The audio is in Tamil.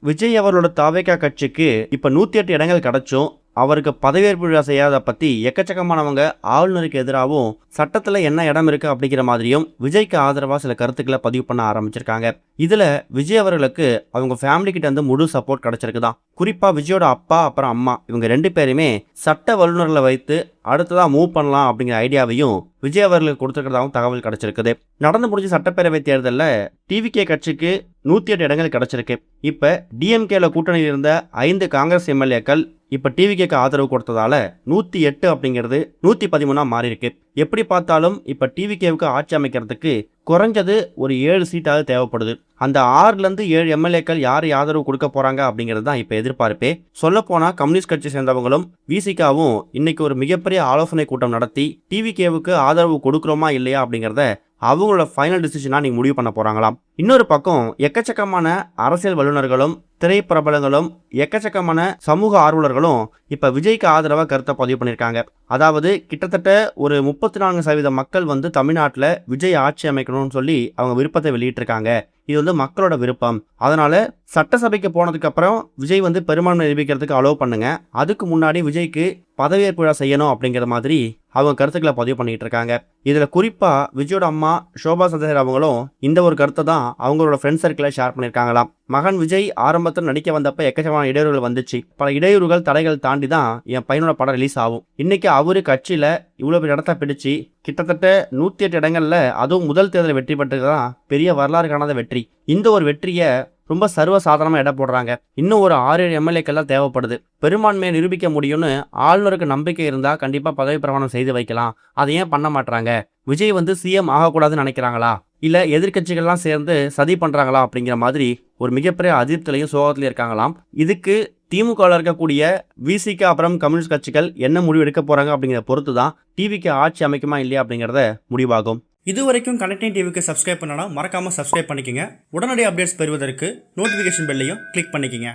விஜய் அவர்களோட தாவேகா கட்சிக்கு இப்ப 108 இடங்கள் கிடைச்சும் அவருக்கு பதவியேற்பு விழா செய்யாத பத்தி எக்கச்சக்கமானவங்க ஆளுநருக்கு எதிராகவும் சட்டத்துல என்ன இடம் இருக்கு அப்படிங்கிற மாதிரியும் விஜய்க்கு ஆதரவா சில கருத்துக்களை பதிவு பண்ண ஆரம்பிச்சிருக்காங்க. இதுல விஜய் அவர்களுக்கு அவங்க ஃபேமிலி கிட்ட இருந்து முழு சப்போர்ட் கிடைச்சிருக்குதான். குறிப்பா விஜயோட அப்பா அப்புறம் அம்மா இவங்க 2 பேருமே சட்ட வல்லுநர்களை வைத்து அடுத்ததா மூவ் பண்ணலாம் அப்படிங்கிற ஐடியாவையும் விஜய் அவர்களுக்கு கொடுத்துருக்கிறதாகவும் தகவல் கிடைச்சிருக்குது. நடந்து முடிஞ்ச சட்டப்பேரவை தேர்தலில் டிவிகே கட்சிக்கு 108 இடங்கள் கிடைச்சிருக்கு. இப்ப டிஎம்கேல கூட்டணியில் இருந்த 5 காங்கிரஸ் எம்எல்ஏக்கள் இப்ப டிவிகேக்கு ஆதரவு கொடுத்ததால 108 அப்படிங்கிறது 113 மாறி இருக்கு. எப்படி பார்த்தாலும் இப்ப டிவிகேவுக்கு ஆட்சி அமைக்கிறதுக்கு குறைஞ்சது ஒரு 7 சீட்டாவது தேவைப்படுது. அந்த 6ல இருந்து 7 எம்எல்ஏக்கள் யார் ஆதரவு கொடுக்க போறாங்க அப்படிங்கிறது தான் இப்ப எதிர்பார்ப்பே. சொல்ல போனா கம்யூனிஸ்ட் கட்சி சேர்ந்தவங்களும் விசிகாவும் இன்னைக்கு ஒரு மிகப்பெரிய ஆலோசனை கூட்டம் நடத்தி டிவிகேவுக்கு ஆதரவு கொடுக்கிறோமா இல்லையா அப்படிங்கிறத அவங்களோட ஃபைனல் டிசிஷனா நீங்க முடிவு பண்ண போறாங்களாம். இன்னொரு பக்கம் எக்கச்சக்கமான அரசியல் வல்லுநர்களும் திரைப்பிரபலங்களும் எக்கச்சக்கமான சமூக ஆர்வலர்களும் இப்ப விஜய்க்கு ஆதரவா கருத்தை பதிவு பண்ணியிருக்காங்க. அதாவது கிட்டத்தட்ட ஒரு 34% மக்கள் தமிழ்நாட்டில் விஜய் ஆட்சி அமைக்கணும்னு சொல்லி அவங்க விருப்பத்தை வெளியிட்டிருக்காங்க. இது மக்களோட விருப்பம். அதனால சட்டசபைக்கு போனதுக்கு அப்புறம் விஜய் பெரும்பான்மை நிரூபிக்கிறதுக்கு அலோவ் பண்ணுங்க, அதுக்கு முன்னாடி விஜய்க்கு பதவியேற்பு விழா செய்யணும் அப்படிங்கிற மாதிரி அவங்க கருத்துக்களை பதிவு பண்ணிட்டு இருக்காங்க. இதுல குறிப்பா விஜயோட அம்மா ஷோபா சந்திரசேகர் அவங்களும் இந்த ஒரு கருத்தை தான் அவங்களோட ஃப்ரெண்ட் சர்க்கிளை ஷேர் பண்ணியிருக்காங்களாம். மகன் விஜய் ஆரம்பத்தில் நடிக்க வந்தப்ப எக்கச்சக்கமான இடையூறுகள் வந்துச்சு. பல இடையூறுகள் தடைகள் தாண்டி தான் என் பையனோட படம் ரிலீஸ் ஆகும். இன்னைக்கு அவரு கட்சியில இவ்வளவு இடத்த பிடிச்சு கிட்டத்தட்ட 108 இடங்கள்ல அதுவும் முதல் தேர்தலில் வெற்றி பெற்றதுதான் பெரிய வரலாறு காணாத வெற்றி. இந்த ஒரு வெற்றியை ரொம்ப சர்வ சாதாரணமா இட போடுறாங்க. இன்னும் ஒரு 6-7 எம்எல்ஏக்கெல்லாம் தேவைப்படுது. பெரும்பான்மையை நிரூபிக்க முடியும்னு ஆளுநருக்கு நம்பிக்கை இருந்தா கண்டிப்பா பதவி பிரமாணம் செய்து வைக்கலாம். அதை ஏன் பண்ண மாட்டாங்க? விஜய் சிஎம் ஆகக்கூடாதுன்னு நினைக்கிறாங்களா, இல்ல எதிர்கட்சிகள்லாம் சேர்ந்து சதி பண்றாங்களா அப்படிங்கிற மாதிரி ஒரு மிகப்பெரிய அதிருப்திலையும் சோகத்திலையும் இருக்காங்களாம். இதுக்கு திமுகவில் இருக்கக்கூடிய விசிக அப்புறம் கம்யூனிஸ்ட் கட்சிகள் என்ன முடிவு எடுக்க போறாங்க அப்படிங்கிற பொறுத்து தான் டிவிக்கு ஆட்சி அமைக்குமா இல்லையா அப்படிங்கிறத முடிவாகும். இதுவரைக்கும் கனெக்டிங் டிவிக்கு சப்ஸ்கிரைப் பண்ணனா மறக்காம சப்ஸ்கிரைப் பண்ணிக்கங்க. உடனடி அப்டேட்ஸ் பெறுவதற்கு நோட்டிஃபிகேஷன் பெல்லையும் கிளிக் பண்ணிக்கங்க.